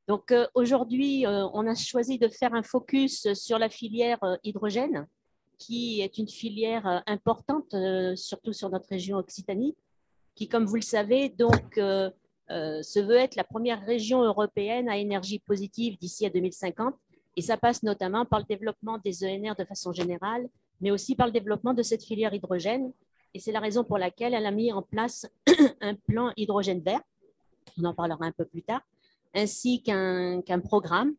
Donc aujourd'hui, on a choisi de faire un focus sur la filière hydrogène, qui est une filière importante, surtout sur notre région Occitanie, qui, comme vous le savez, donc, se veut être la première région européenne à énergie positive d'ici à 2050. Et ça passe notamment par le développement des ENR de façon générale, mais aussi par le développement de cette filière hydrogène. Et c'est la raison pour laquelle elle a mis en place un plan hydrogène vert, on en parlera un peu plus tard, ainsi qu'un programme,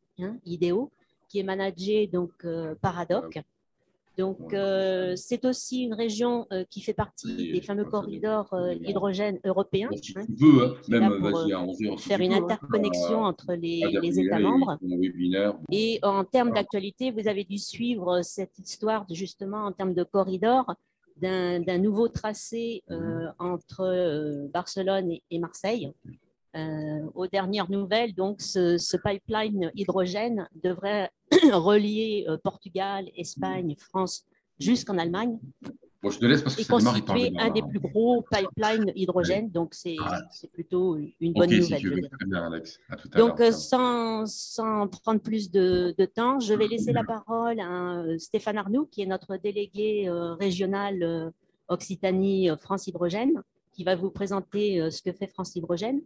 IDEO, qui est managé donc, par ADOC. Donc, c'est aussi une région qui fait partie des fameux corridors hydrogène européens, qui est là pour faire une interconnexion entre les États membres. Et en termes d'actualité, vous avez dû suivre cette histoire justement en termes de corridor d'un nouveau tracé entre Barcelone et Marseille. Aux dernières nouvelles, donc, ce pipeline hydrogène devrait relier Portugal, Espagne, France jusqu'en Allemagne. Bon, je te laisse parce que et ça démarre, il parle constituer un des plus gros pipelines hydrogène. Donc, c'est plutôt une bonne nouvelle. Si tu veux. Très bien, Alex. À tout à donc, l'heure. sans prendre plus de temps, je vais laisser la parole à Stéphane Arnoux, qui est notre délégué régional Occitanie France Hydrogène, qui va vous présenter ce que fait France Hydrogène.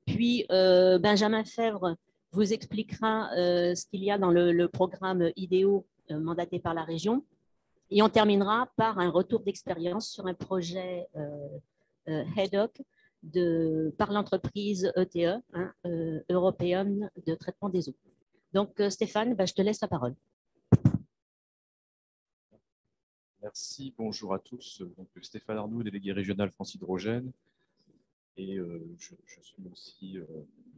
Puis, Benjamin Fèvre vous expliquera ce qu'il y a dans le programme IDEO mandaté par la région. Et on terminera par un retour d'expérience sur un projet HEDOC par l'entreprise ETE, européenne de traitement des eaux. Donc, Stéphane, je te laisse la parole. Merci, bonjour à tous. Donc, Stéphane Arnoux, délégué régional France Hydrogène. Et je suis aussi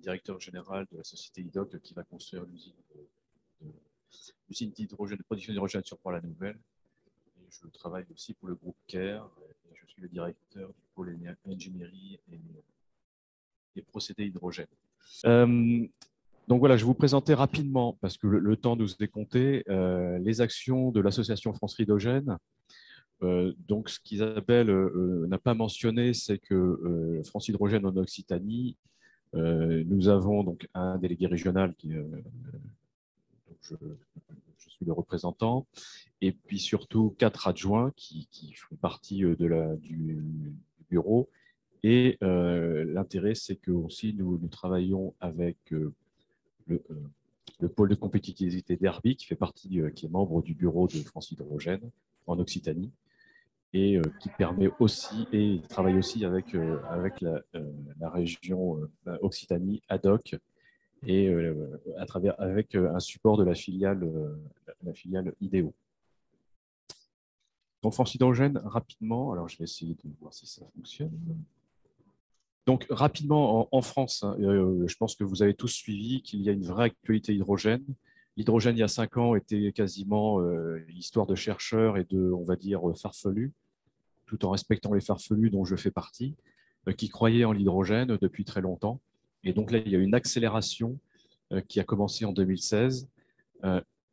directeur général de la société IDOC qui va construire l'usine d'hydrogène, de production d'hydrogène sur Port-la-Nouvelle. Et je travaille aussi pour le groupe CARE. Et je suis le directeur du pôle ingénierie et procédés hydrogène. Donc voilà, je vais vous présenter rapidement, parce que le temps nous est compté, les actions de l'association France Hydrogène. Donc, ce qu'Isabelle n'a pas mentionné, c'est que France Hydrogène en Occitanie, nous avons donc un délégué régional qui, je suis le représentant, et puis surtout 4 adjoints qui font partie du bureau. Et l'intérêt, c'est que aussi nous travaillons avec le pôle de compétitivité d'Herbie, qui fait partie, qui est membre du bureau de France Hydrogène en Occitanie, et qui permet aussi, et travaille aussi avec la région Occitanie ADOC, et avec un support de la filiale IDEO. Donc, France Hydrogène, rapidement, alors je vais essayer de voir si ça fonctionne. Donc, rapidement, en France, je pense que vous avez tous suivi qu'il y a une vraie actualité hydrogène. L'hydrogène, il y a 5 ans, était quasiment l'histoire de chercheurs et de, on va dire, farfelus, tout en respectant les farfelus dont je fais partie, qui croyaient en l'hydrogène depuis très longtemps. Et donc là, il y a une accélération qui a commencé en 2016.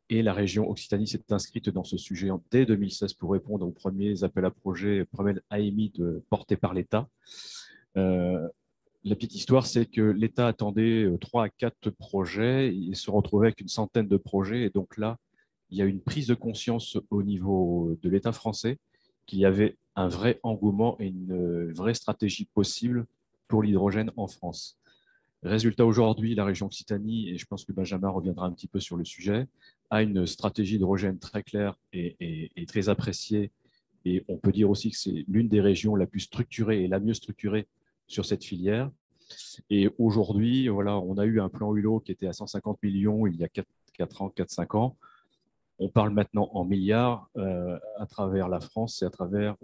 Et la région Occitanie s'est inscrite dans ce sujet dès 2016 pour répondre aux premiers appels à projets, premiers AMI portés par l'État. La petite histoire, c'est que l'État attendait 3 à 4 projets et se retrouvait avec une centaine de projets. Et donc là, il y a une prise de conscience au niveau de l'État français qu'il y avait un vrai engouement et une vraie stratégie possible pour l'hydrogène en France. Résultat, aujourd'hui, la région Occitanie, et je pense que Benjamin reviendra un petit peu sur le sujet, a une stratégie hydrogène très claire et très appréciée. Et on peut dire aussi que c'est l'une des régions la plus structurée et la mieux structurée sur cette filière. Et aujourd'hui, voilà, on a eu un plan Hulot qui était à 150 millions il y a 4-5 ans. On parle maintenant en milliards à travers la France et à travers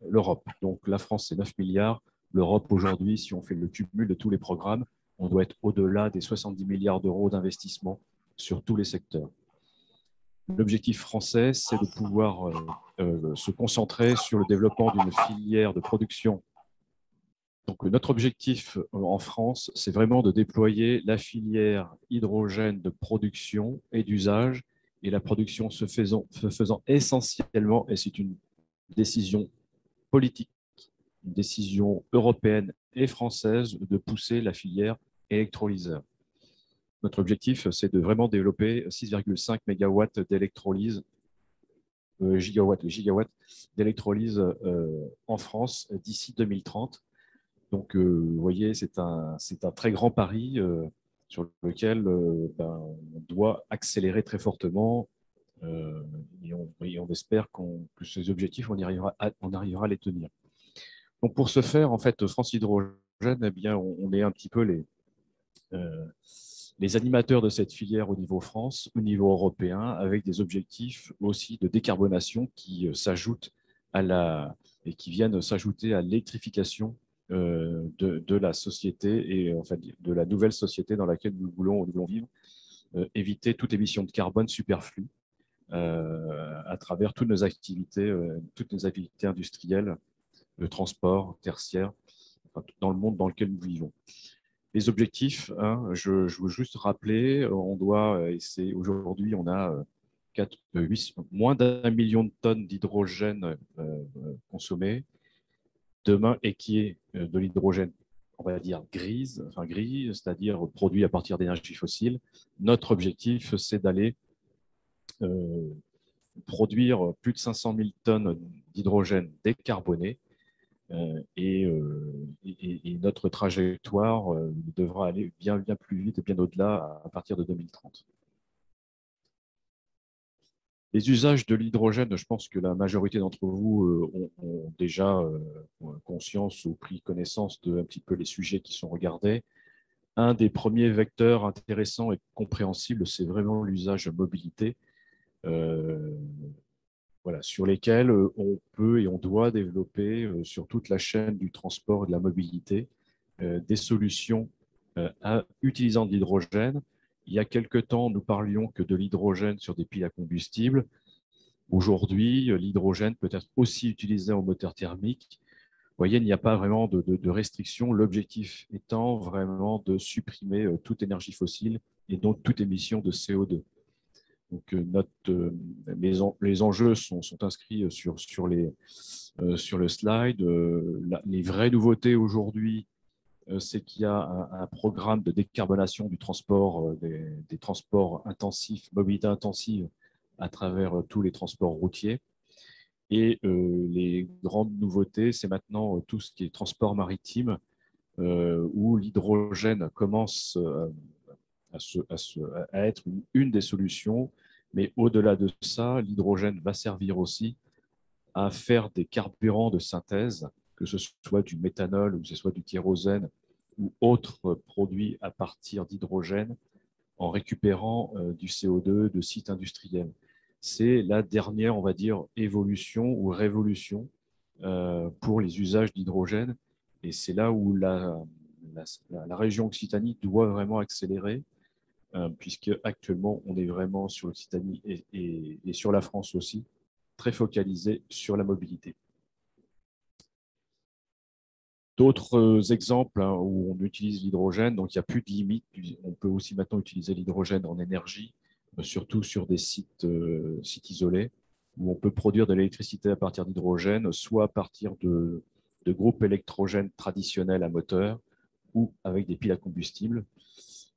l'Europe. Donc la France, c'est 9 milliards. L'Europe, aujourd'hui, si on fait le cumul de tous les programmes, on doit être au-delà des 70 milliards d'euros d'investissement sur tous les secteurs. L'objectif français, c'est de pouvoir se concentrer sur le développement d'une filière de production. Donc, notre objectif en France, c'est vraiment de déployer la filière hydrogène de production et d'usage, et la production se faisant essentiellement, et c'est une décision politique, une décision européenne et française, de pousser la filière électrolyseur. Notre objectif, c'est de vraiment développer 6,5 mégawatts d'électrolyse, gigawatts d'électrolyse en France d'ici 2030. Donc, vous voyez, c'est un très grand pari sur lequel on doit accélérer très fortement et on espère que ces objectifs, on arrivera à les tenir. Donc, pour ce faire, en fait, France Hydrogène, eh bien, on est un petit peu les animateurs de cette filière au niveau France, au niveau européen, avec des objectifs aussi de décarbonation qui s'ajoutent et qui viennent s'ajouter à l'électrification de la société et enfin, de la nouvelle société dans laquelle nous voulons vivre, éviter toute émission de carbone superflue à travers toutes nos activités industrielles, de transport, tertiaire, enfin, dans le monde dans lequel nous vivons. Les objectifs, hein, je veux juste rappeler, aujourd'hui, on a moins d'1 million de tonnes d'hydrogène consommées. Demain, et qui est de l'hydrogène, on va dire gris, c'est-à-dire produit à partir d'énergie fossile. Notre objectif, c'est d'aller produire plus de 500 000 tonnes d'hydrogène décarboné. Et notre trajectoire devra aller bien plus vite et bien au-delà à partir de 2030. Les usages de l'hydrogène, je pense que la majorité d'entre vous ont déjà conscience ou pris connaissance de un petit peu les sujets qui sont regardés. Un des premiers vecteurs intéressants et compréhensibles, c'est vraiment l'usage mobilité. Voilà, sur lesquels on peut et on doit développer sur toute la chaîne du transport et de la mobilité des solutions utilisant de l'hydrogène. Il y a quelque temps, nous parlions que de l'hydrogène sur des piles à combustible. Aujourd'hui, l'hydrogène peut être aussi utilisé en moteur thermique. Vous voyez, il n'y a pas vraiment de restriction. L'objectif étant vraiment de supprimer toute énergie fossile et donc toute émission de CO2. Donc, les enjeux sont inscrits sur le slide. Les vraies nouveautés aujourd'hui, c'est qu'il y a un programme de décarbonation du transport, des transports intensifs, mobilité intensive à travers tous les transports routiers. Et les grandes nouveautés, c'est maintenant tout ce qui est transport maritime, où l'hydrogène commence à être une des solutions. Mais au-delà de ça, l'hydrogène va servir aussi à faire des carburants de synthèse, que ce soit du méthanol ou que ce soit du kérosène ou autres produits à partir d'hydrogène en récupérant du CO2 de sites industriels. C'est la dernière, on va dire, évolution ou révolution pour les usages d'hydrogène. Et c'est là où la région Occitanie doit vraiment accélérer, puisque actuellement on est vraiment sur l'Occitanie et sur la France aussi, très focalisé sur la mobilité. D'autres exemples où on utilise l'hydrogène, donc il n'y a plus de limite, on peut aussi maintenant utiliser l'hydrogène en énergie, surtout sur des sites isolés, où on peut produire de l'électricité à partir d'hydrogène, soit à partir de groupes électrogènes traditionnels à moteur, ou avec des piles à combustible.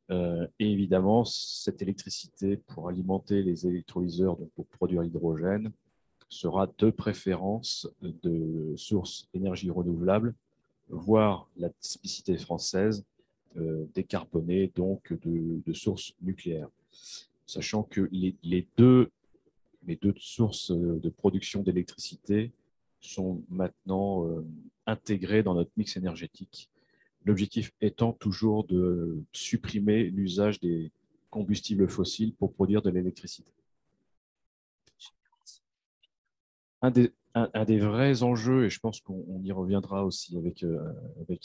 Et évidemment, cette électricité pour alimenter les électrolyseurs, donc pour produire l'hydrogène, sera de préférence de sources d'énergie renouvelable, voire la spécificité française décarbonée, donc de sources nucléaires. Sachant que les deux sources de production d'électricité sont maintenant intégrées dans notre mix énergétique. L'objectif étant toujours de supprimer l'usage des combustibles fossiles pour produire de l'électricité. Un des vrais enjeux, et je pense qu'on y reviendra aussi avec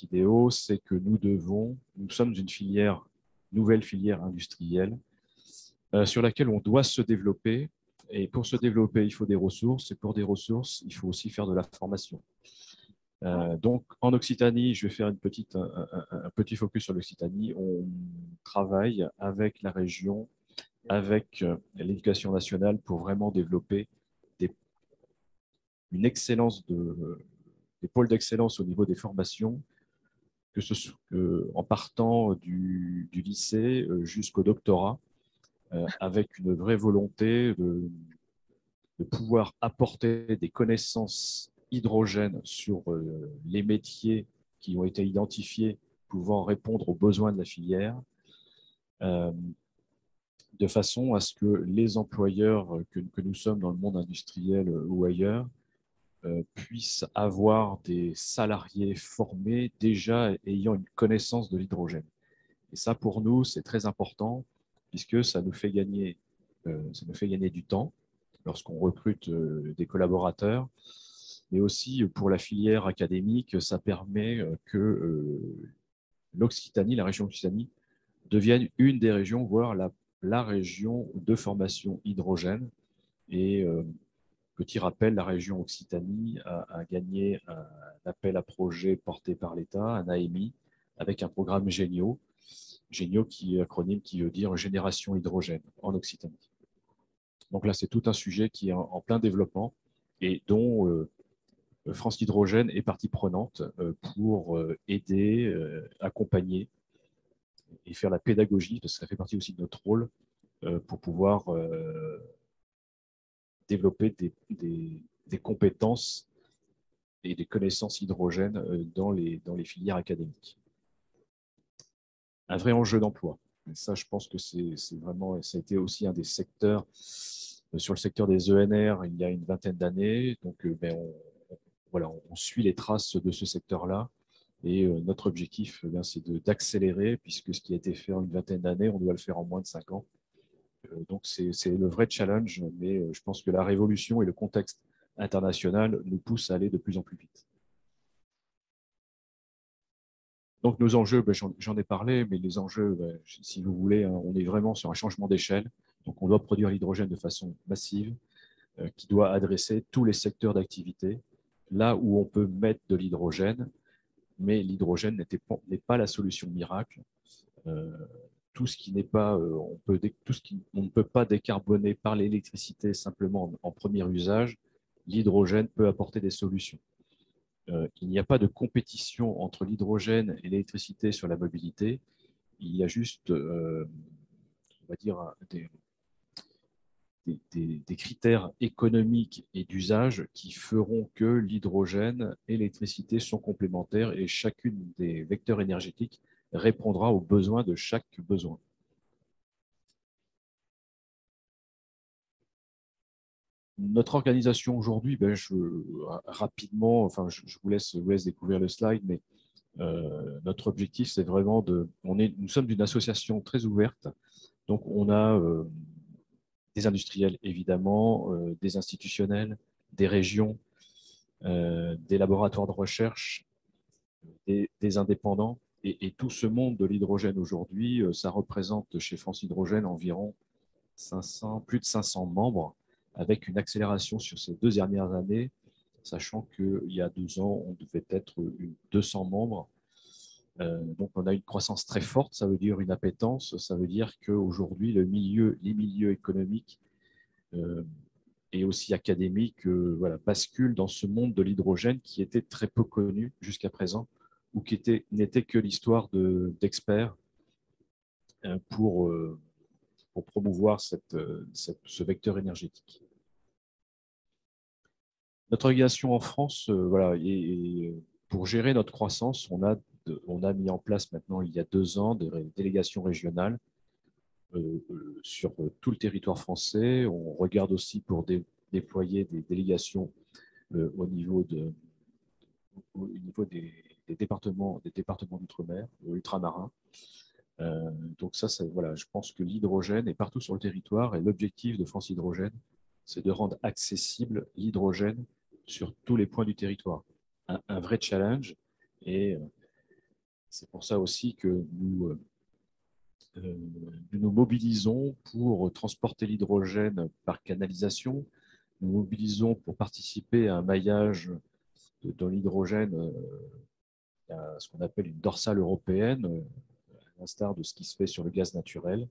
IDEO, c'est que nous sommes une nouvelle filière industrielle sur laquelle on doit se développer. Et pour se développer, il faut des ressources. Et pour des ressources, il faut aussi faire de la formation. Donc, en Occitanie, je vais faire un petit focus sur l'Occitanie. On travaille avec la région, avec l'éducation nationale pour vraiment développer une excellence des pôles d'excellence au niveau des formations en partant du lycée jusqu'au doctorat, avec une vraie volonté de pouvoir apporter des connaissances hydrogènes sur les métiers qui ont été identifiés pouvant répondre aux besoins de la filière, de façon à ce que les employeurs que nous sommes dans le monde industriel ou ailleurs puissent avoir des salariés formés déjà ayant une connaissance de l'hydrogène. Et ça, pour nous, c'est très important puisque ça nous fait gagner du temps lorsqu'on recrute des collaborateurs, mais aussi pour la filière académique, ça permet que l'Occitanie, la région Occitanie, devienne une des régions, voire la région de formation hydrogène. Et petit rappel, la région Occitanie a gagné un appel à projet porté par l'État, un AMI, avec un programme Génio. Génio, qui est acronyme qui veut dire Génération Hydrogène en Occitanie. Donc là, c'est tout un sujet qui est en plein développement et dont France Hydrogène est partie prenante pour aider, accompagner et faire la pédagogie, parce que ça fait partie aussi de notre rôle, pour pouvoir développer des compétences et des connaissances hydrogènes dans les filières académiques. Un vrai enjeu d'emploi. Et ça, je pense que c'est vraiment, ça a été aussi un des secteurs, sur le secteur des ENR, il y a une vingtaine d'années. Donc, voilà, on suit les traces de ce secteur-là. Et notre objectif, c'est d'accélérer, puisque ce qui a été fait en une vingtaine d'années, on doit le faire en moins de 5 ans. Donc, c'est le vrai challenge, mais je pense que la révolution et le contexte international nous poussent à aller de plus en plus vite. Donc, nos enjeux, j'en ai parlé, mais les enjeux, si vous voulez, on est vraiment sur un changement d'échelle. Donc, on doit produire l'hydrogène de façon massive, qui doit adresser tous les secteurs d'activité, là où on peut mettre de l'hydrogène, mais l'hydrogène n'est pas la solution miracle. Tout ce qui n'est pas, on ne peut pas décarboner par l'électricité simplement en premier usage, l'hydrogène peut apporter des solutions. Il n'y a pas de compétition entre l'hydrogène et l'électricité sur la mobilité. Il y a juste, on va dire, des critères économiques et d'usage qui feront que l'hydrogène et l'électricité sont complémentaires et chacune des vecteurs énergétiques répondra aux besoins de chaque besoin. Notre organisation aujourd'hui, rapidement, enfin, je vous laisse découvrir le slide, mais notre objectif, c'est vraiment nous sommes une association très ouverte, donc on a des industriels évidemment, des institutionnels, des régions, des laboratoires de recherche, des indépendants, et tout ce monde de l'hydrogène aujourd'hui, ça représente chez France Hydrogène environ plus de 500 membres, avec une accélération sur ces 2 dernières années, sachant qu'il y a 2 ans, on devait être 200 membres. Donc, on a une croissance très forte, ça veut dire une appétence, ça veut dire qu'aujourd'hui, les milieux économiques et aussi académiques basculent dans ce monde de l'hydrogène qui était très peu connu jusqu'à présent, ou qui n'était que l'histoire d'experts pour promouvoir ce vecteur énergétique. Notre organisation en France, pour gérer notre croissance, on a mis en place maintenant, il y a 2 ans, des délégations régionales sur tout le territoire français. On regarde aussi pour déployer des délégations au niveau des départements d'outre-mer, ultramarins. Donc ça, voilà, je pense que l'hydrogène est partout sur le territoire et l'objectif de France Hydrogène, c'est de rendre accessible l'hydrogène sur tous les points du territoire. Un vrai challenge, et c'est pour ça aussi que nous nous mobilisons pour transporter l'hydrogène par canalisation. Nous mobilisons pour participer à un maillage dans l'hydrogène, ce qu'on appelle une dorsale européenne, à l'instar de ce qui se fait sur le gaz naturel.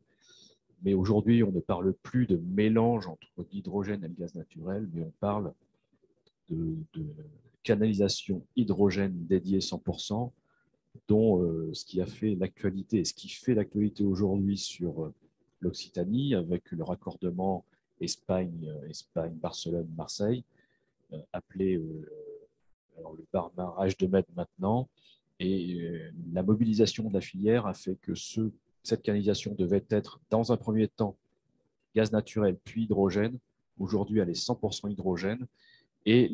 Mais aujourd'hui, on ne parle plus de mélange entre l'hydrogène et le gaz naturel, mais on parle de canalisation hydrogène dédiée 100%, dont ce qui a fait l'actualité et ce qui fait l'actualité aujourd'hui sur l'Occitanie, avec le raccordement Espagne, Barcelone, Marseille, appelé alors le barrage de Med maintenant. Et la mobilisation de la filière a fait que cette canalisation devait être, dans un premier temps, gaz naturel puis hydrogène. Aujourd'hui, elle est 100% hydrogène. Et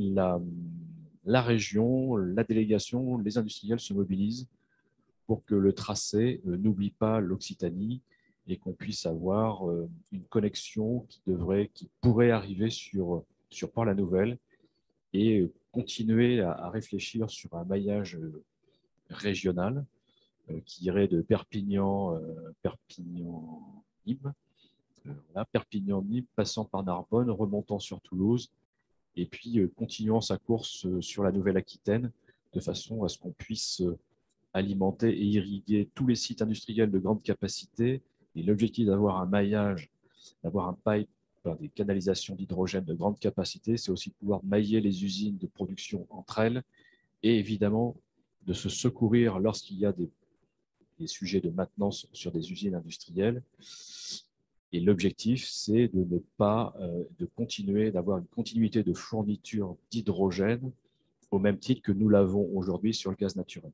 la région, la délégation, les industriels se mobilisent pour que le tracé n'oublie pas l'Occitanie et qu'on puisse avoir une connexion qui pourrait arriver sur Port-la-Nouvelle et continuer à réfléchir sur un maillage régional qui irait de Perpignan-Nîmes, Perpignan-Nîmes, passant par Narbonne, remontant sur Toulouse, et puis continuant sa course sur la Nouvelle-Aquitaine, de façon à ce qu'on puisse alimenter et irriguer tous les sites industriels de grande capacité. Et l'objectif d'avoir un maillage, d'avoir un pipe, des canalisations d'hydrogène de grande capacité, c'est aussi de pouvoir mailler les usines de production entre elles et évidemment de se secourir lorsqu'il y a des sujets de maintenance sur des usines industrielles. Et l'objectif, c'est de ne pas de continuer d'avoir une continuité de fourniture d'hydrogène au même titre que nous l'avons aujourd'hui sur le gaz naturel.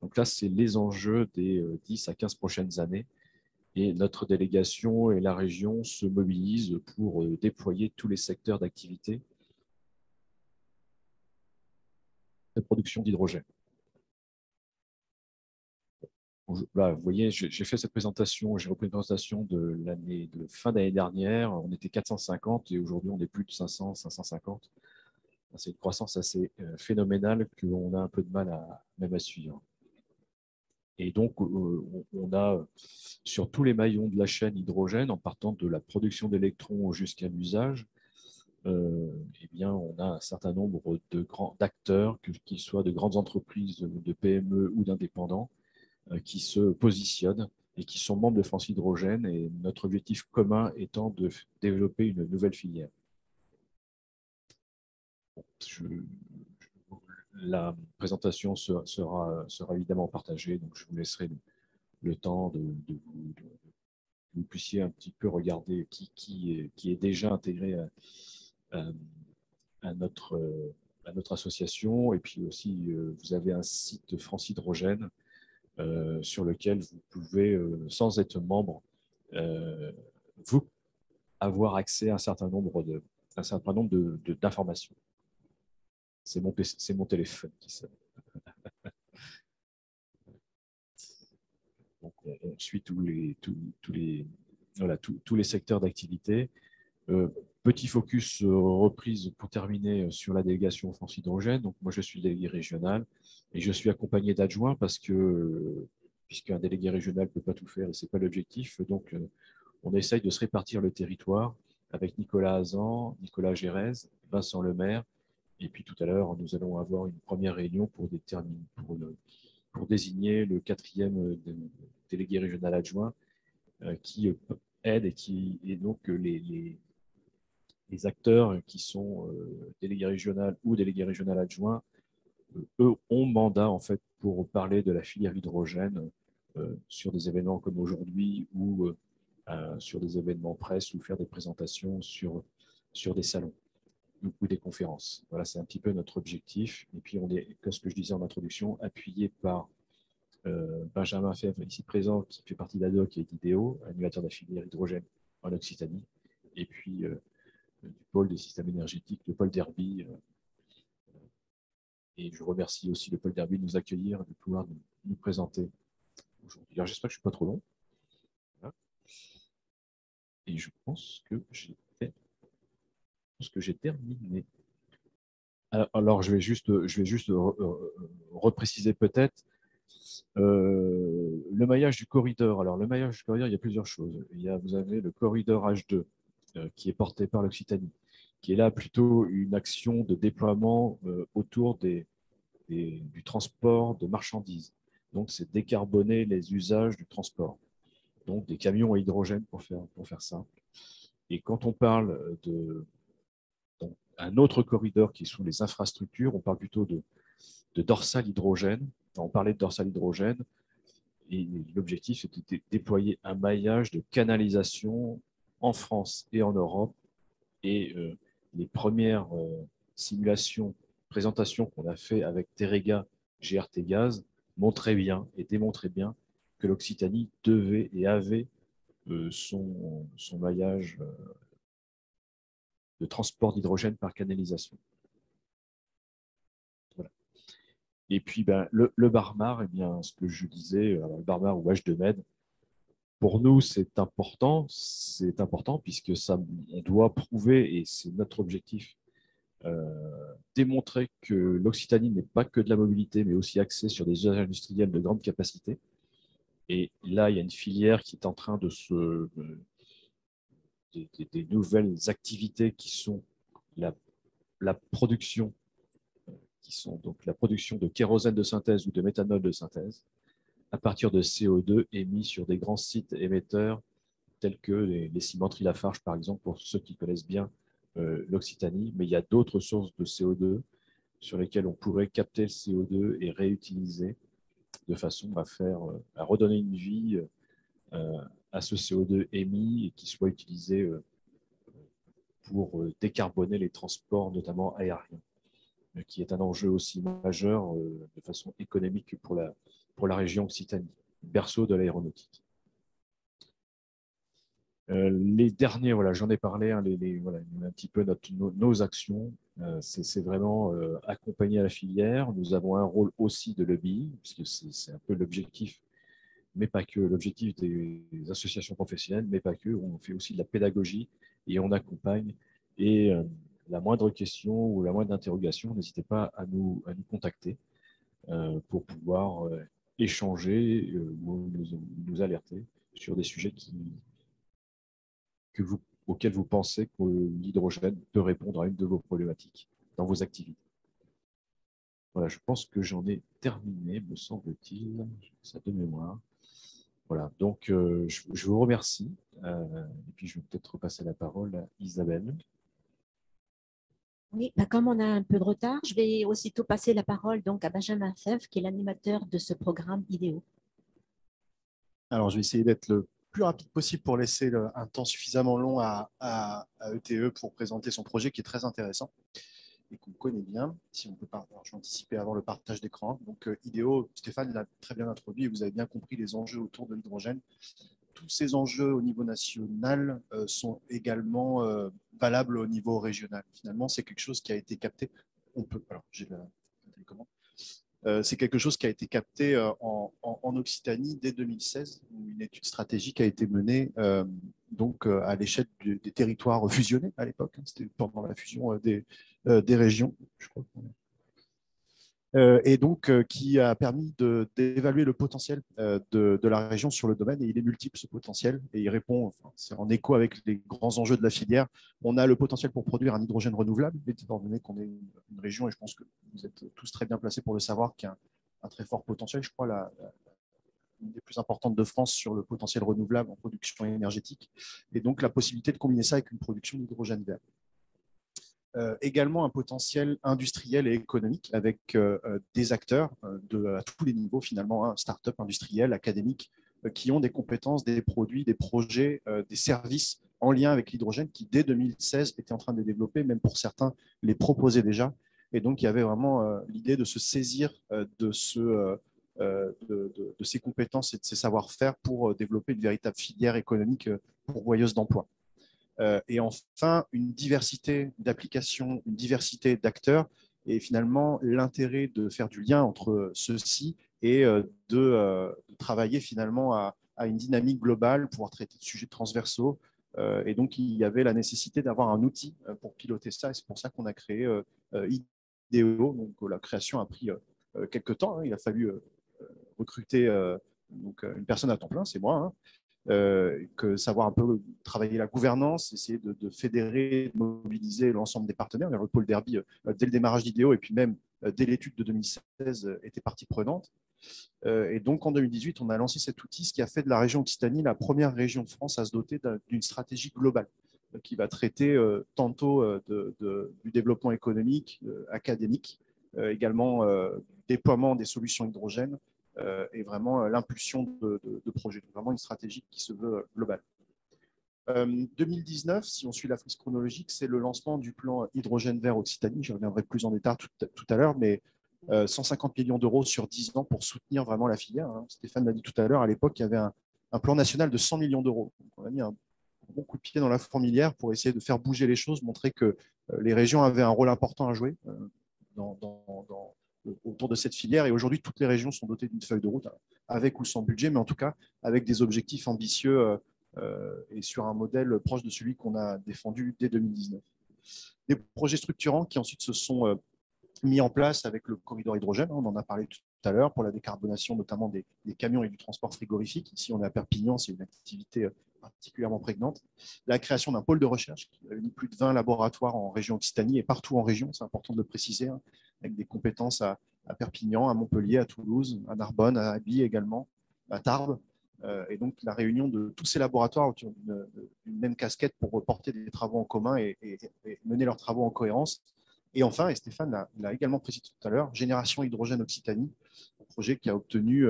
Donc là, c'est les enjeux des 10 à 15 prochaines années. Et notre délégation et la région se mobilisent pour déployer tous les secteurs d'activité de production d'hydrogène. Là, vous voyez, j'ai fait cette présentation, j'ai repris une présentation de fin d'année dernière. On était 450 et aujourd'hui, on est plus de 500, 550. C'est une croissance assez phénoménale qu'on a un peu de mal même à suivre. Et donc, on a sur tous les maillons de la chaîne hydrogène, en partant de la production d'électrons jusqu'à l'usage, eh bien, on a un certain nombre d'acteurs, qu'ils soient de grandes entreprises, de PME ou d'indépendants, qui se positionnent et qui sont membres de France Hydrogène. Et notre objectif commun étant de développer une nouvelle filière. La présentation sera évidemment partagée, donc je vous laisserai le temps que vous puissiez un petit peu regarder qui est déjà intégré à notre association. Et puis aussi, vous avez un site France Hydrogène sur lequel vous pouvez, sans être membre, vous avoir accès à un certain nombre d'informations. C'est mon téléphone qui sonne. Donc, on suit tous les secteurs d'activité. Petit focus reprise pour terminer sur la délégation France Hydrogène. Donc, moi, je suis délégué régional et je suis accompagné d'adjoints puisqu'un délégué régional ne peut pas tout faire et ce n'est pas l'objectif. Donc, on essaye de se répartir le territoire avec Nicolas Hazan, Nicolas Gérez, Vincent Lemaire. Et puis tout à l'heure, nous allons avoir une première réunion pour désigner le 4e délégué régional adjoint qui aide et donc les acteurs qui sont délégués régionaux ou délégués régional adjoints, eux ont mandat en fait pour parler de la filière hydrogène sur des événements comme aujourd'hui ou sur des événements presse ou faire des présentations sur des salons ou des conférences. Voilà, c'est un petit peu notre objectif. Et puis, on est, comme ce que je disais en introduction, appuyé par Benjamin Fèvre, ici présent, qui fait partie d'ADOC et d'IDEO, animateur de la filière hydrogène en Occitanie. Et puis, du pôle des systèmes énergétiques, le pôle d'Herbie. Et je remercie aussi le pôle d'Herbie de nous accueillir, de pouvoir nous présenter aujourd'hui. Alors, j'espère que je ne suis pas trop long. Voilà. Et je pense que j'ai terminé. Alors, je vais juste repréciser peut-être le maillage du corridor. Alors, le maillage du corridor, il y a plusieurs choses. Vous avez le corridor H2 qui est porté par l'Occitanie, qui est là plutôt une action de déploiement autour du transport de marchandises. Donc, c'est décarboner les usages du transport. Donc, des camions à hydrogène pour faire simple. Et quand on parle un autre corridor qui sont les infrastructures, on parle plutôt de dorsal hydrogène, On parlait de dorsal hydrogène. Et l'objectif, c'était de déployer un maillage de canalisation en France et en Europe. Et les premières simulations, présentations qu'on a fait avec Teréga GRT Gaz montraient bien et démontraient bien que l'Occitanie devait et avait son maillage de transport d'hydrogène par canalisation. Voilà. Et puis, le Barmar, eh bien, ce que je disais, le Barmar ou H2Med, pour nous, c'est important puisque ça, on doit prouver, et c'est notre objectif, démontrer que l'Occitanie n'est pas que de la mobilité, mais aussi axée sur des usages industriels de grande capacité. Et là, il y a une filière qui est en train des nouvelles activités qui sont la production, qui sont donc la production de kérosène de synthèse ou de méthanol de synthèse à partir de CO2 émis sur des grands sites émetteurs tels que les cimenteries Lafarge, par exemple, pour ceux qui connaissent bien l'Occitanie. Mais il y a d'autres sources de CO2 sur lesquelles on pourrait capter le CO2 et réutiliser de façon à redonner une vie à ce CO2 émis et qui soit utilisé pour décarboner les transports, notamment aériens, qui est un enjeu aussi majeur de façon économique pour la région Occitanie, berceau de l'aéronautique. Les derniers, voilà, j'en ai parlé, hein, voilà, un petit peu nos actions. C'est vraiment accompagner la filière. Nous avons un rôle aussi de lobby, puisque c'est un peu l'objectif, mais pas que, l'objectif des associations professionnelles, mais pas que. On fait aussi de la pédagogie et on accompagne. Et la moindre question ou la moindre interrogation, n'hésitez pas à nous contacter pour pouvoir échanger ou nous alerter sur des sujets auxquels vous pensez que l'hydrogène peut répondre à une de vos problématiques dans vos activités. Voilà, je pense que j'en ai terminé, me semble-t-il, ça de mémoire. Voilà, donc je vous remercie. Et puis je vais peut-être repasser la parole à Isabelle. Oui, comme on a un peu de retard, je vais aussitôt passer la parole donc à Benjamin Fèvre, qui est l'animateur de ce programme IDEO. Alors, je vais essayer d'être le plus rapide possible pour laisser un temps suffisamment long à ETE pour présenter son projet qui est très intéressant et qu'on connaît bien. Si on peut pas, alors, je vais anticiper avant le partage d'écran. Donc, IDEO, Stéphane l'a très bien introduit et vous avez bien compris les enjeux autour de l'hydrogène. Tous ces enjeux au niveau national sont également valables au niveau régional. Finalement, c'est quelque chose qui a été capté. On peut, alors, j'ai la télécommande. C'est quelque chose qui a été capté en Occitanie dès 2016, où une étude stratégique a été menée à l'échelle des territoires fusionnés à l'époque. Hein, c'était pendant la fusion des régions, je crois. Et donc qui a permis d'évaluer le potentiel de la région sur le domaine. Et il est multiple, ce potentiel, et il répond, enfin, c'est en écho avec les grands enjeux de la filière. On a le potentiel pour produire un hydrogène renouvelable, étant donné qu'on est une région, et je pense que vous êtes tous très bien placés pour le savoir, qui a un très fort potentiel, je crois, une des plus importantes de France sur le potentiel renouvelable en production énergétique, et donc la possibilité de combiner ça avec une production d'hydrogène vert. Également un potentiel industriel et économique avec des acteurs à tous les niveaux, finalement, hein, start-up, industriels, académiques, qui ont des compétences, des produits, des projets, des services en lien avec l'hydrogène qui, dès 2016, étaient en train de les développer, même pour certains, les proposaient déjà. Et donc, il y avait vraiment l'idée de se saisir de ces compétences et de ces savoir-faire pour développer une véritable filière économique pourvoyeuse d'emplois. Et enfin, une diversité d'applications, une diversité d'acteurs, et finalement l'intérêt de faire du lien entre ceux-ci et de travailler finalement à une dynamique globale, pouvoir traiter de sujets transversaux. Et donc, il y avait la nécessité d'avoir un outil pour piloter ça, et c'est pour ça qu'on a créé IDEO. Donc, la création a pris quelques temps. Hein. Il a fallu recruter une personne à temps plein, c'est moi, hein. Savoir un peu travailler la gouvernance, essayer de fédérer, de mobiliser l'ensemble des partenaires. Le pôle Derby, dès le démarrage d'IDEO et puis même dès l'étude de 2016, était partie prenante. Et donc en 2018, on a lancé cet outil, ce qui a fait de la région Occitanie la première région de France à se doter d'une stratégie globale qui va traiter tantôt du développement économique, académique, également déploiement des solutions hydrogène et vraiment l'impulsion de projets. Donc, vraiment une stratégie qui se veut globale. 2019, si on suit la frise chronologique, c'est le lancement du plan hydrogène vert Occitanie. Je reviendrai plus en détail tout à l'heure, mais 150 millions d'euros sur 10 ans pour soutenir vraiment la filière. Stéphane l'a dit tout à l'heure, à l'époque, il y avait un plan national de 100 millions d'euros. On a mis un bon coup de pied dans la fourmilière pour essayer de faire bouger les choses, montrer que les régions avaient un rôle important à jouer autour de cette filière. Et aujourd'hui, toutes les régions sont dotées d'une feuille de route, avec ou sans budget, mais en tout cas avec des objectifs ambitieux et sur un modèle proche de celui qu'on a défendu dès 2019. Des projets structurants qui ensuite se sont mis en place avec le corridor hydrogène, on en a parlé tout à l'heure, pour la décarbonation notamment des camions et du transport frigorifique. Ici, on est à Perpignan, c'est une activité particulièrement prégnante. La création d'un pôle de recherche qui réunit plus de 20 laboratoires en région Occitanie et partout en région, c'est important de le préciser, avec des compétences à Perpignan, à Montpellier, à Toulouse, à Narbonne, à Albi également, à Tarbes. Et donc, la réunion de tous ces laboratoires autour d'une même casquette pour porter des travaux en commun et mener leurs travaux en cohérence. Et enfin, et Stéphane l'a également précisé tout à l'heure, Génération Hydrogène Occitanie, un projet qui a obtenu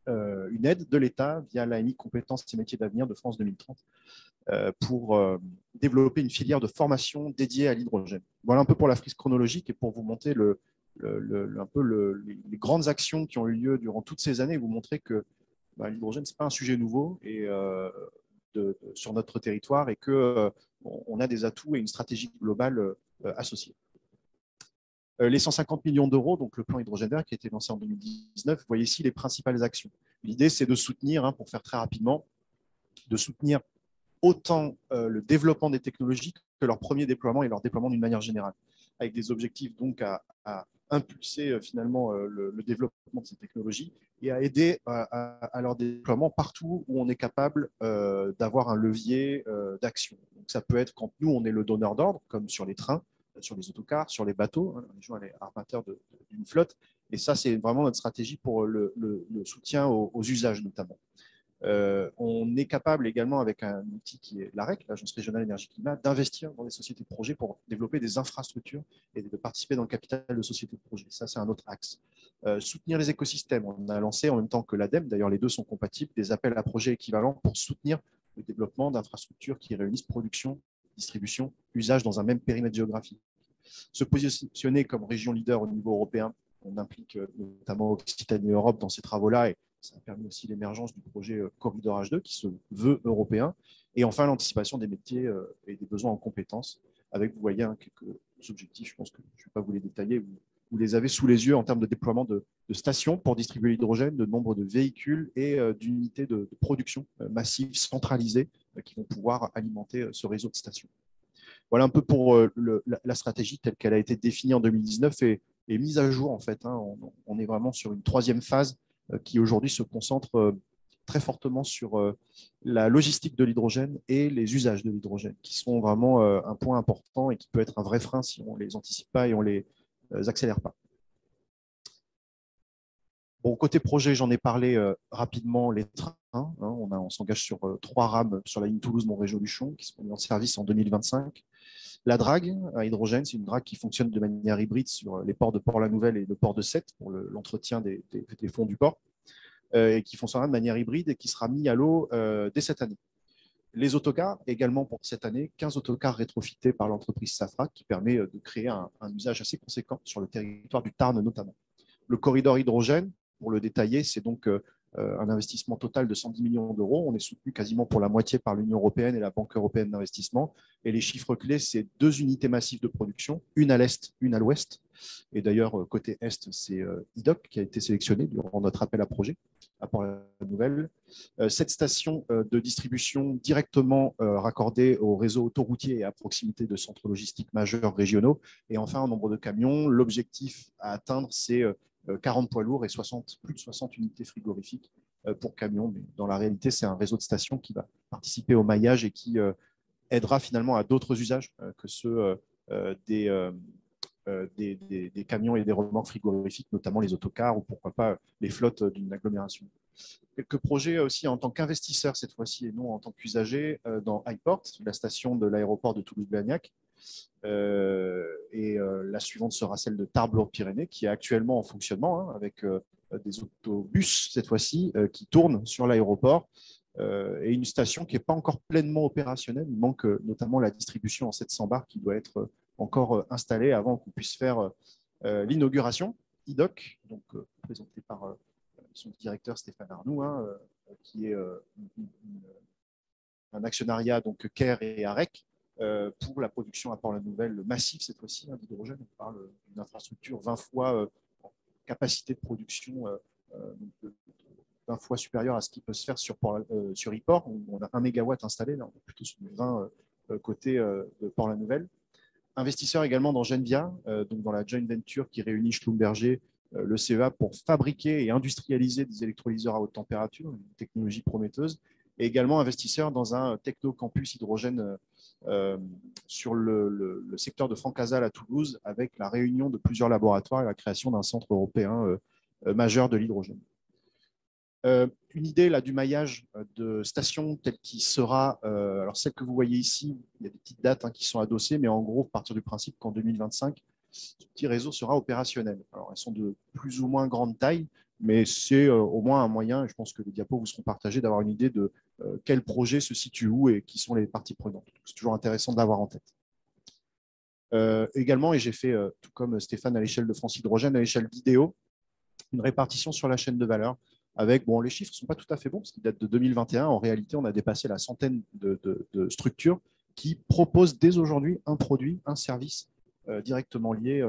une aide de l'État via l'AMI Compétences et Métiers d'avenir de France 2030 pour développer une filière de formation dédiée à l'hydrogène. Voilà un peu pour la frise chronologique et pour vous montrer les grandes actions qui ont eu lieu durant toutes ces années et vous montrer que l'hydrogène, ce n'est pas un sujet nouveau sur notre territoire et qu'on a des atouts et une stratégie globale associée. Les 150 millions d'euros, donc le plan hydrogène vert qui a été lancé en 2019, vous voyez ici les principales actions. L'idée, c'est de soutenir, pour faire très rapidement, de soutenir autant le développement des technologies que leur premier déploiement et leur déploiement d'une manière générale, avec des objectifs donc à impulser finalement le développement de ces technologies et à aider à leur déploiement partout où on est capable d'avoir un levier d'action. Donc ça peut être quand nous, on est le donneur d'ordre, comme sur les trains, sur les autocars, sur les bateaux. La région elle est armateur d'une flotte. Et ça, c'est vraiment notre stratégie pour le soutien aux usages notamment. On est capable également, avec un outil qui est l'AREC, l'Agence régionale énergie-climat, d'investir dans des sociétés de projet pour développer des infrastructures et de participer dans le capital de sociétés de projet. Ça, c'est un autre axe. Soutenir les écosystèmes. On a lancé en même temps que l'ADEME, d'ailleurs les deux sont compatibles, des appels à projets équivalents pour soutenir le développement d'infrastructures qui réunissent production, distribution, usage dans un même périmètre géographique. Se positionner comme région leader au niveau européen, on implique notamment Occitanie et Europe dans ces travaux-là et ça a permis aussi l'émergence du projet Corridor H2 qui se veut européen. Et enfin, l'anticipation des métiers et des besoins en compétences avec, vous voyez, quelques objectifs, je pense que je ne vais pas vous les détailler, vous les avez sous les yeux en termes de déploiement de stations pour distribuer l'hydrogène, de nombre de véhicules et d'unités de production massives, centralisées, qui vont pouvoir alimenter ce réseau de stations. Voilà un peu pour la stratégie telle qu'elle a été définie en 2019 et mise à jour, en fait. On est vraiment sur une troisième phase qui aujourd'hui se concentre très fortement sur la logistique de l'hydrogène et les usages de l'hydrogène, qui sont vraiment un point important et qui peut être un vrai frein si on ne les anticipe pas et on ne les accélère pas. Bon, côté projet, j'en ai parlé rapidement, les trains. On s'engage sur 3 rames sur la ligne Toulouse-Montréal-Luchon qui seront mis en service en 2025. La drague à hydrogène, c'est une drague qui fonctionne de manière hybride sur les ports de Port-la-Nouvelle et le port de Sète pour l'entretien des fonds du port, et qui fonctionnera de manière hybride et qui sera mis à l'eau dès cette année. Les autocars, également pour cette année, 15 autocars rétrofités par l'entreprise Safra qui permet de créer un usage assez conséquent sur le territoire du Tarn notamment. Le corridor hydrogène, pour le détailler, c'est donc un investissement total de 110 millions d'euros. On est soutenu quasiment pour la moitié par l'Union européenne et la Banque européenne d'investissement. Et les chiffres clés, c'est 2 unités massives de production, une à l'est, une à l'ouest. Et d'ailleurs, côté est, c'est IDOC qui a été sélectionné durant notre appel à projet à Port-la-Nouvelle. 7 stations de distribution directement raccordées au réseau autoroutier et à proximité de centres logistiques majeurs régionaux. Et enfin, un nombre de camions. L'objectif à atteindre, c'est 40 poids lourds et plus de 60 unités frigorifiques pour camions. Mais dans la réalité, c'est un réseau de stations qui va participer au maillage et qui aidera finalement à d'autres usages que ceux des camions et des remorques frigorifiques, notamment les autocars ou pourquoi pas les flottes d'une agglomération. Quelques projets aussi en tant qu'investisseur cette fois-ci et non en tant qu'usager dans Highport, la station de l'aéroport de Toulouse-Blagnac, La suivante sera celle de Tarbes-Lourdes-Pyrénées, qui est actuellement en fonctionnement, avec des autobus, cette fois-ci, qui tournent sur l'aéroport, et une station qui n'est pas encore pleinement opérationnelle. Il manque notamment la distribution en 700 bars qui doit être encore installée avant qu'on puisse faire l'inauguration. IDOC, donc présenté par son directeur Stéphane Arnoux, qui est un actionnariat, donc CARE et AREC, pour la production à Port-la-Nouvelle massive, cette fois-ci, d'hydrogène. On parle d'une infrastructure 20 fois en capacité de production, 20 fois supérieure à ce qui peut se faire sur e-port, où on a 1 mégawatt installé, là on est plutôt sur du 20 côté de Port-la-Nouvelle. Investisseur également dans Genvia, donc dans la joint venture qui réunit Schlumberger, le CEA, pour fabriquer et industrialiser des électrolyseurs à haute température, une technologie prometteuse, et également investisseur dans un techno-campus hydrogène sur le secteur de Francazal à Toulouse, avec la réunion de plusieurs laboratoires et la création d'un centre européen majeur de l'hydrogène. Une idée là, du maillage de stations tel qu'il sera, alors celle que vous voyez ici, il y a des petites dates qui sont adossées, mais en gros, partir du principe qu'en 2025, ce petit réseau sera opérationnel. Alors, elles sont de plus ou moins grande taille, mais c'est au moins un moyen, et je pense que les diapos vous seront partagés, d'avoir une idée de quel projet se situe où et qui sont les parties prenantes. C'est toujours intéressant de l'avoir en tête. Également, et j'ai fait, tout comme Stéphane, à l'échelle de France Hydrogène, à l'échelle d'IDEO, une répartition sur la chaîne de valeur avec, bon, les chiffres ne sont pas tout à fait bons parce qu'ils datent de 2021. En réalité, on a dépassé la centaine de structures qui proposent dès aujourd'hui un produit, un service directement lié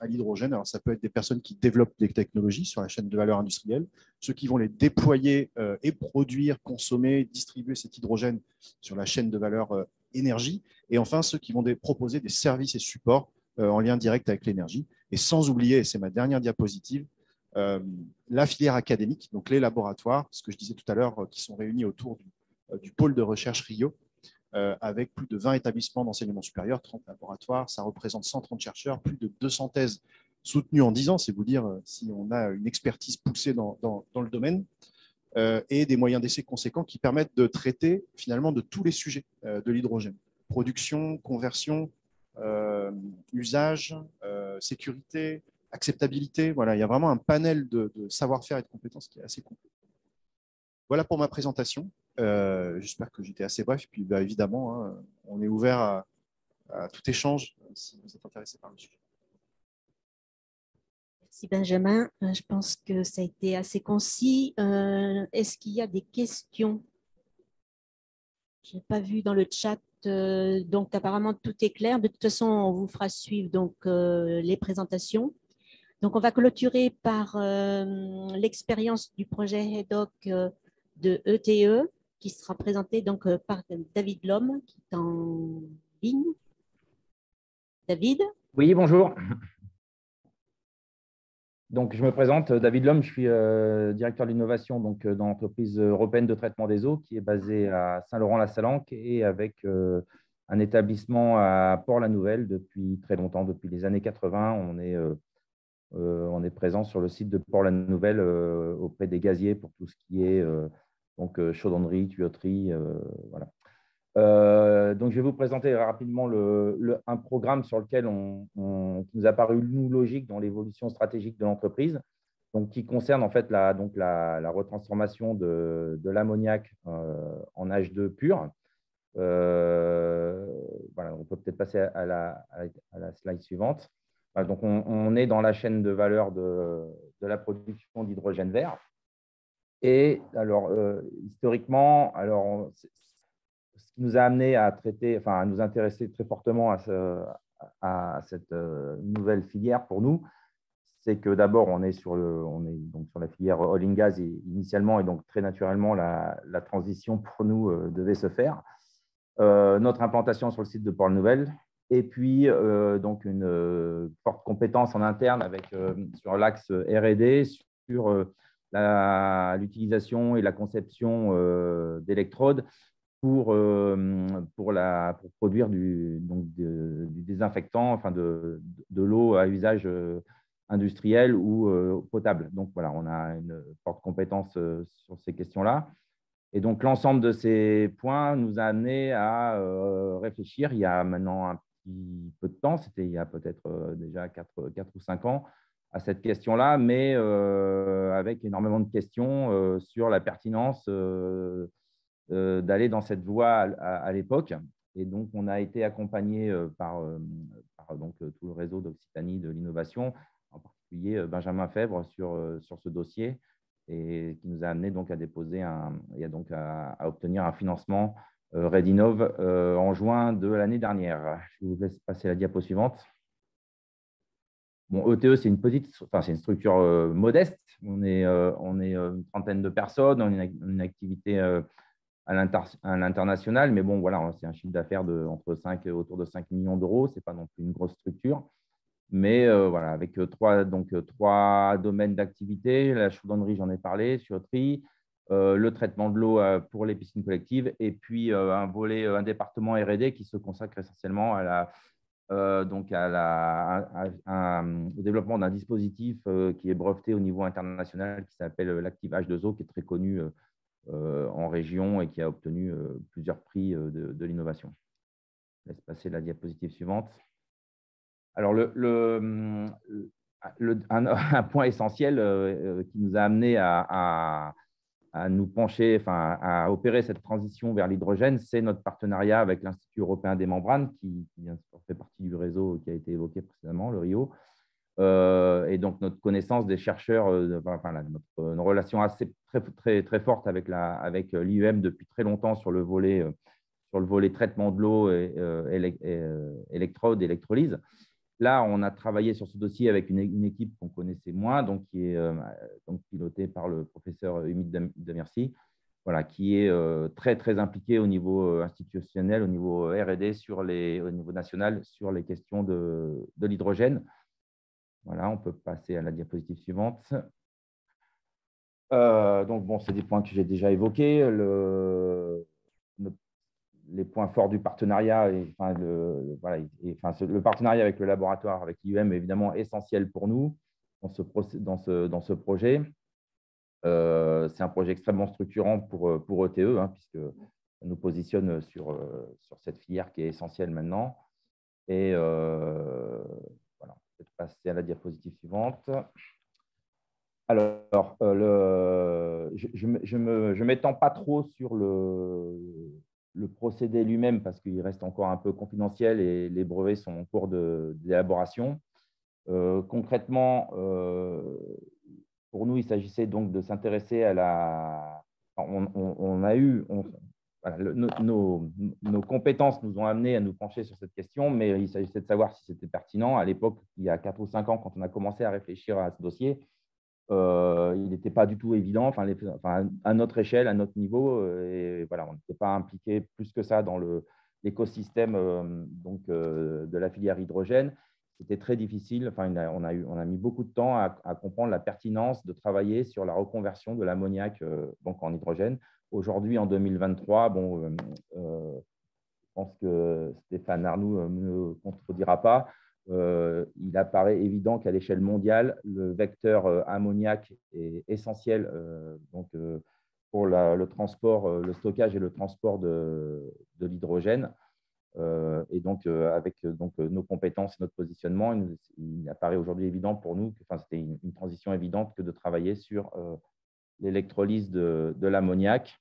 à l'hydrogène. Alors, ça peut être des personnes qui développent des technologies sur la chaîne de valeur industrielle, ceux qui vont les déployer et produire, consommer, distribuer cet hydrogène sur la chaîne de valeur énergie, et enfin ceux qui vont proposer des services et supports en lien direct avec l'énergie. Et sans oublier, et c'est ma dernière diapositive, la filière académique, donc les laboratoires, ce que je disais tout à l'heure, qui sont réunis autour du pôle de recherche Rio, avec plus de 20 établissements d'enseignement supérieur, 30 laboratoires, ça représente 130 chercheurs, plus de 200 thèses soutenues en 10 ans, c'est vous dire si on a une expertise poussée dans le domaine, et des moyens d'essai conséquents qui permettent de traiter finalement de tous les sujets de l'hydrogène. Production, conversion, usage, sécurité, acceptabilité. Voilà, il y a vraiment un panel de savoir-faire et de compétences qui est assez complet. Voilà pour ma présentation. J'espère que j'étais assez bref. Puis évidemment, on est ouvert à tout échange si vous êtes intéressé par le sujet. Merci Benjamin. Je pense que ça a été assez concis. Est-ce qu'il y a des questions? Je n'ai pas vu dans le chat. Donc apparemment tout est clair. De toute façon, on vous fera suivre donc, les présentations. Donc, on va clôturer par l'expérience du projet HEDOC de ETE qui sera présenté donc, par David Lhomme qui est en ligne. David? Oui, bonjour. Donc, je me présente, David Lhomme, je suis directeur de l'innovation dans l'entreprise européenne de traitement des eaux qui est basée à Saint-Laurent-la-Salanque et avec un établissement à Port-la-Nouvelle depuis très longtemps, depuis les années 80. On est présent sur le site de Port-la-Nouvelle auprès des gaziers pour tout ce qui est chaudronnerie, tuyauterie. Voilà. Donc, je vais vous présenter rapidement un programme sur lequel qui nous a paru nous logique dans l'évolution stratégique de l'entreprise, donc qui concerne en fait la retransformation de l'ammoniac en H2 pur. Voilà, on peut peut-être passer à la slide suivante. Donc, on est dans la chaîne de valeur de la production d'hydrogène vert. Et alors, historiquement, ce qui nous a amené à nous intéresser très fortement à cette nouvelle filière pour nous, c'est que d'abord, on est donc sur la filière oil and gas initialement, et donc très naturellement, la transition pour nous devait se faire. Notre implantation sur le site de Port-la-Nouvelle, et puis donc une forte compétence en interne sur l'axe R&D, sur l'utilisation et la conception d'électrodes pour produire du désinfectant, enfin de l'eau à usage industriel ou potable. Donc voilà, on a une forte compétence sur ces questions-là. Et donc, l'ensemble de ces points nous a amené à réfléchir, il y a maintenant un petit depuis peu de temps, c'était il y a peut-être déjà 4 ou 5 ans, à cette question-là, mais avec énormément de questions sur la pertinence d'aller dans cette voie à l'époque. Et donc, on a été accompagné par donc, tout le réseau d'Occitanie de l'innovation, en particulier Benjamin Febvre sur ce dossier, et qui nous a amené donc à déposer et donc à obtenir un financement Redinov en juin de l'année dernière. Je vous laisse passer la diapo suivante. Bon, ETE, c'est une structure modeste. On est une trentaine de personnes, on a une activité à l'international, mais bon, voilà, c'est un chiffre d'affaires autour de 5 millions d'euros. Ce n'est pas non plus une grosse structure. Mais voilà, avec trois domaines d'activité, la chaudronnerie, j'en ai parlé, tuyauterie, le traitement de l'eau pour les piscines collectives, et puis un département R&D qui se consacre essentiellement au développement d'un dispositif qui est breveté au niveau international, qui s'appelle l'Active H2O, qui est très connu en région et qui a obtenu plusieurs prix de l'innovation. Je laisse passer la diapositive suivante. Alors, un point essentiel qui nous a amené à nous pencher, enfin, à opérer cette transition vers l'hydrogène, c'est notre partenariat avec l'Institut européen des membranes, qui fait partie du réseau qui a été évoqué précédemment, le RIO. Et donc, notre connaissance des chercheurs, notre relation assez très forte avec l'IEM depuis très longtemps sur le volet traitement de l'eau, électrode, électrolyse. Là, on a travaillé sur ce dossier avec une équipe qu'on connaissait moins, donc qui est pilotée par le professeur Humid Demirci, voilà, qui est très, très impliqué au niveau institutionnel, au niveau R&D, au niveau national, sur les questions de l'hydrogène. Voilà, on peut passer à la diapositive suivante. Donc, bon, c'est des points que j'ai déjà évoqués. Les points forts du partenariat, le partenariat avec le laboratoire, avec l'IUM, est évidemment essentiel pour nous dans ce projet. C'est un projet extrêmement structurant pour ETE, puisque ça nous positionne sur cette filière qui est essentielle maintenant. Et voilà, on peut passer à la diapositive suivante. Alors, je ne m'étends pas trop sur le procédé lui-même parce qu'il reste encore un peu confidentiel et les brevets sont en cours d'élaboration. Concrètement, pour nous, il s'agissait donc de s'intéresser à nos compétences nous ont amenés à nous pencher sur cette question, mais il s'agissait de savoir si c'était pertinent. À l'époque, il y a 4 ou 5 ans, quand on a commencé à réfléchir à ce dossier, il n'était pas du tout évident, à notre échelle, à notre niveau, et voilà, on n'était pas impliqué plus que ça dans l'écosystème de la filière hydrogène. C'était très difficile. On a mis beaucoup de temps à comprendre la pertinence de travailler sur la reconversion de l'ammoniac en hydrogène. Aujourd'hui, en 2023, je pense que Stéphane Arnoux ne me contredira pas. Il apparaît évident qu'à l'échelle mondiale, le vecteur ammoniac est essentiel pour le transport, le stockage et le transport de l'hydrogène. Et donc, avec nos compétences et notre positionnement, il apparaît aujourd'hui évident pour nous que c'était une transition évidente que de travailler sur l'électrolyse de l'ammoniac.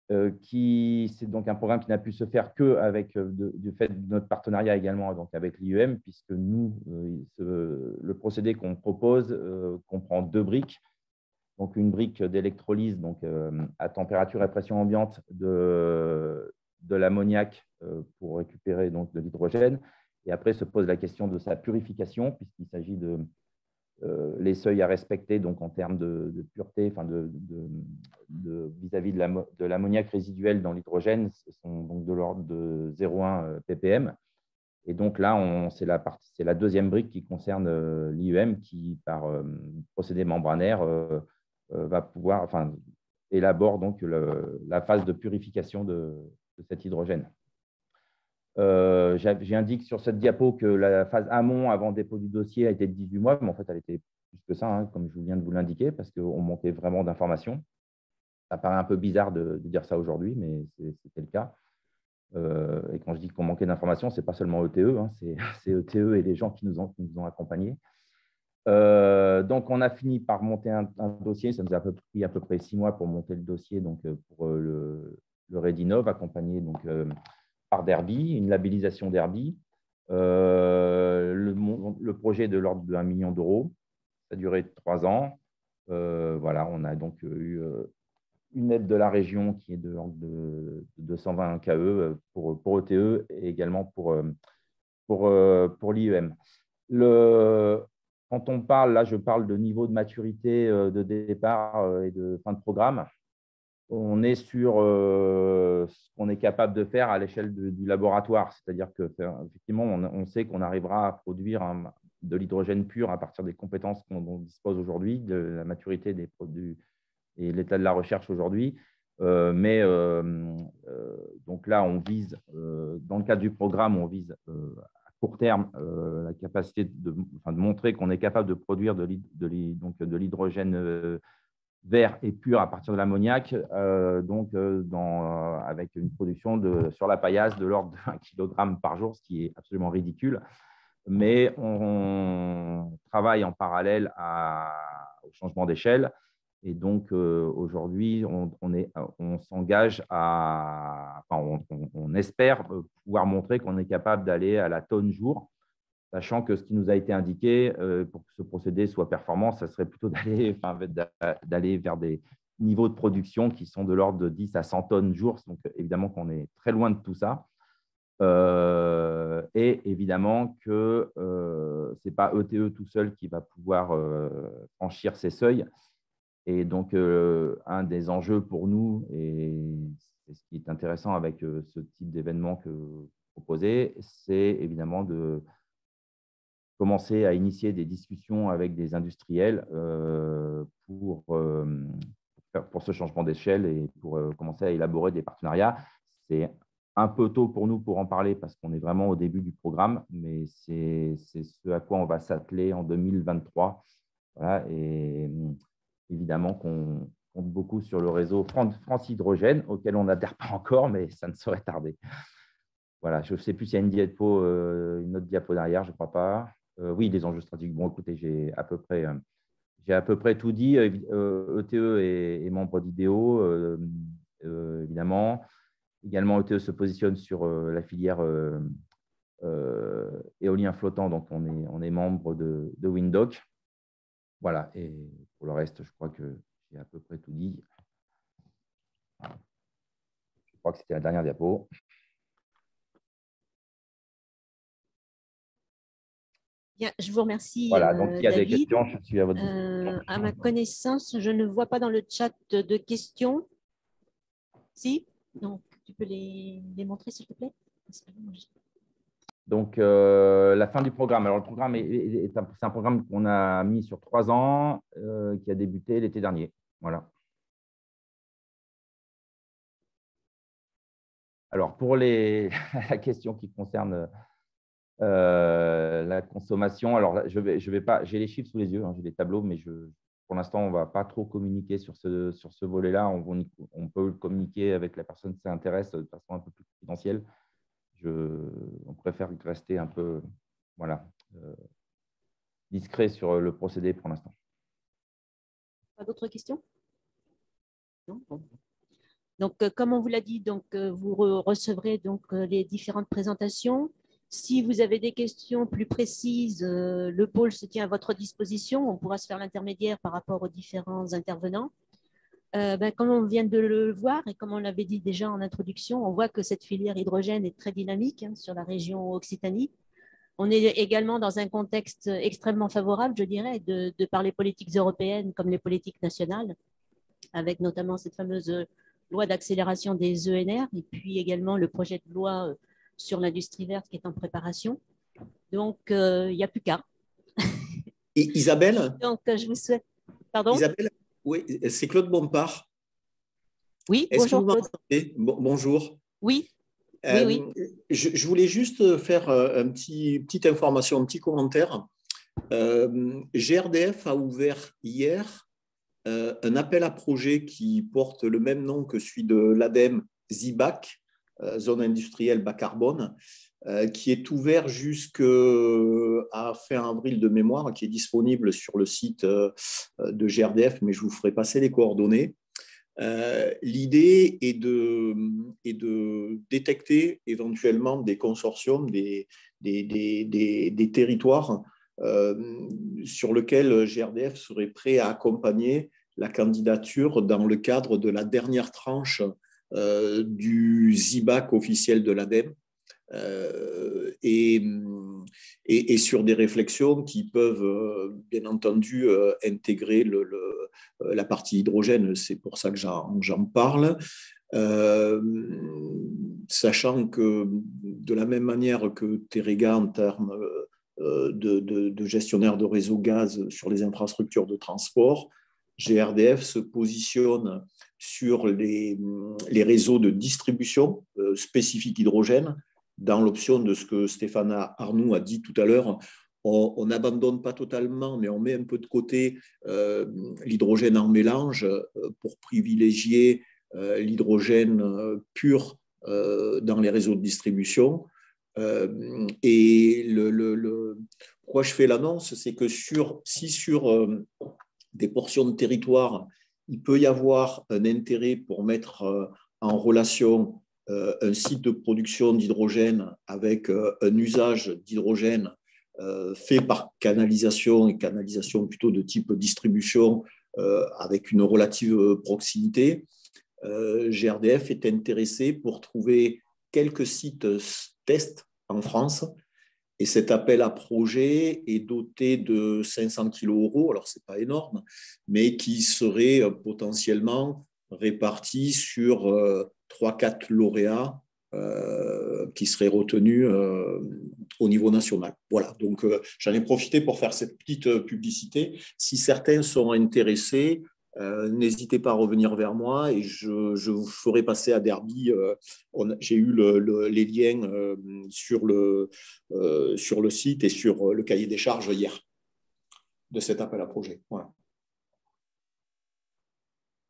C'est donc un programme qui n'a pu se faire qu'avec du fait de notre partenariat également donc avec l'IEM, puisque nous, le procédé qu'on propose comprend 2 briques. Donc, une brique d'électrolyse à température et pression ambiante de l'ammoniac pour récupérer donc, de l'hydrogène. Et après, se pose la question de sa purification, puisqu'il s'agit de les seuils à respecter donc en termes de pureté, vis-à-vis de l'ammoniac résiduel dans l'hydrogène, ce sont donc de l'ordre de 0,1 ppm. Et donc là, c'est la deuxième brique qui concerne l'IEM qui, par procédé membranaire, va pouvoir, élabore donc la phase de purification de cet hydrogène. J'indique sur cette diapo que la phase amont avant dépôt du dossier a été de 18 mois, mais en fait, elle était plus que ça, comme je viens de vous l'indiquer, parce qu'on manquait vraiment d'informations. Ça paraît un peu bizarre de dire ça aujourd'hui, mais c'était le cas. Et quand je dis qu'on manquait d'informations, ce n'est pas seulement ETE, hein, c'est ETE et les gens qui nous ont accompagnés. Donc, on a fini par monter un dossier. Ça nous a pris à peu près 6 mois pour monter le dossier donc, pour le Redinov, accompagné donc, par Derby, une labellisation Derby. Le projet est de l'ordre de 1 million d'euros. Ça a duré 3 ans. Voilà, on a donc eu une aide de la région qui est de l'ordre de 220 KE pour ETE et également pour l'IEM. Quand on parle, là, je parle de niveau de maturité de départ et de fin de programme. On est sur ce qu'on est capable de faire à l'échelle du laboratoire. C'est-à-dire qu'effectivement, on sait qu'on arrivera à produire de l'hydrogène pur à partir des compétences dont on dispose aujourd'hui, de la maturité des produits et l'état de la recherche aujourd'hui. Donc là, on vise, dans le cadre du programme, on vise à court terme la capacité de montrer qu'on est capable de produire de l'hydrogène vert et pur à partir de l'ammoniac, avec une production sur la paillasse de l'ordre de 1 kg par jour, ce qui est absolument ridicule. Mais on travaille en parallèle au changement d'échelle. Et donc, aujourd'hui, on s'engage on espère pouvoir montrer qu'on est capable d'aller à la tonne jour, sachant que ce qui nous a été indiqué pour que ce procédé soit performant, ça serait plutôt d'aller vers des niveaux de production qui sont de l'ordre de 10 à 100 tonnes jour. Donc, évidemment qu'on est très loin de tout ça. Et évidemment que ce n'est pas ETE tout seul qui va pouvoir franchir ces seuils. Et donc, un des enjeux pour nous, et c'est ce qui est intéressant avec ce type d'événement que vous proposez, c'est évidemment de commencer à initier des discussions avec des industriels pour ce changement d'échelle et pour commencer à élaborer des partenariats. C'est un peu tôt pour nous pour en parler parce qu'on est vraiment au début du programme, mais c'est ce à quoi on va s'atteler en 2023. Voilà, et évidemment qu'on compte beaucoup sur le réseau France Hydrogène, auquel on n'adhère pas encore, mais ça ne saurait tarder. Voilà, je ne sais plus s'il y a une autre diapo derrière, je ne crois pas. Oui, les enjeux stratégiques. Bon, écoutez, j'ai à peu près tout dit. ETE est membre d'IDEO, évidemment. Également, ETE se positionne sur la filière éolien flottant, donc on est membre de Windhoek. Voilà, et pour le reste, je crois que j'ai à peu près tout dit. Je crois que c'était la dernière diapo. Bien, je vous remercie. Voilà, donc il y a David. des questions, je suis à votre disposition. À ma connaissance, je ne vois pas dans le chat de questions. Si? Donc, tu peux les montrer, s'il te plaît? Donc, la fin du programme. Alors, le programme, c'est un programme qu'on a mis sur 3 ans, qui a débuté l'été dernier. Voilà. Alors, pour la question qui concerne la consommation, alors je vais pas, j'ai les chiffres sous les yeux, hein, j'ai les tableaux, mais pour l'instant, on ne va pas trop communiquer sur ce volet-là. On peut le communiquer avec la personne qui s'intéresse de façon un peu plus confidentielle. On préfère rester un peu discret sur le procédé pour l'instant. Pas d'autres questions? Non. Bon. Donc, comme on vous l'a dit, donc, vous recevrez donc, les différentes présentations. Si vous avez des questions plus précises, le pôle se tient à votre disposition. On pourra se faire l'intermédiaire par rapport aux différents intervenants. Comme on vient de le voir et comme on l'avait dit déjà en introduction, on voit que cette filière hydrogène est très dynamique sur la région Occitanie. On est également dans un contexte extrêmement favorable, je dirais, de par les politiques européennes comme les politiques nationales, avec notamment cette fameuse loi d'accélération des ENR et puis également le projet de loi sur l'industrie verte qui est en préparation. Donc, il n'y a plus qu'à. Isabelle? Donc, je vous souhaite… Pardon? Isabelle? Oui, c'est Claude Bompard. Oui, bonjour Claude. Bonjour. Oui. Oui. Je voulais juste faire petite information, un petit commentaire. GRDF a ouvert hier un appel à projet qui porte le même nom que celui de l'ADEME ZIBAC zone industrielle bas carbone, qui est ouvert jusqu'à fin avril de mémoire, qui est disponible sur le site de GRDF, mais je vous ferai passer les coordonnées. L'idée est de détecter éventuellement des consortiums, des territoires sur lesquels GRDF serait prêt à accompagner la candidature dans le cadre de la dernière tranche du ZIBAC officiel de l'ADEME. Et sur des réflexions qui peuvent bien entendu intégrer la partie hydrogène. C'est pour ça que j'en parle. Sachant que de la même manière que Teréga en termes de gestionnaire de réseau gaz sur les infrastructures de transport, GRDF se positionne sur les réseaux de distribution spécifiques hydrogène, dans l'option de ce que Stéphane Arnoux a dit tout à l'heure. On n'abandonne pas totalement, mais on met un peu de côté l'hydrogène en mélange pour privilégier l'hydrogène pur dans les réseaux de distribution. Et pourquoi je fais l'annonce, c'est que si sur des portions de territoire, il peut y avoir un intérêt pour mettre en relation un site de production d'hydrogène avec un usage d'hydrogène fait par canalisation, et canalisation plutôt de type distribution avec une relative proximité, GRDF est intéressé pour trouver quelques sites tests en France. Et cet appel à projet est doté de 500 kg €, alors ce n'est pas énorme, mais qui serait potentiellement réparti sur 3-4 lauréats qui seraient retenus au niveau national. Voilà, donc j'en ai profité pour faire cette petite publicité. Si certains sont intéressés, n'hésitez pas à revenir vers moi et je vous ferai passer à Derby. J'ai eu les liens sur le site et sur le cahier des charges hier de cet appel à projet. Voilà.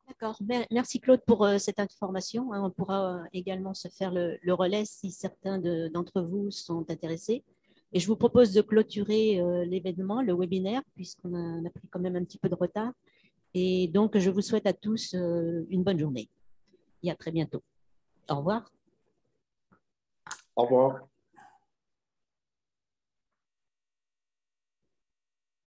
D'accord. Merci Claude pour cette information. On pourra également se faire le relais si certains d'entre vous sont intéressés. Et je vous propose de clôturer l'événement, le webinaire, puisqu'on a pris quand même un petit peu de retard. Et donc, je vous souhaite à tous une bonne journée et à très bientôt. Au revoir. Au revoir.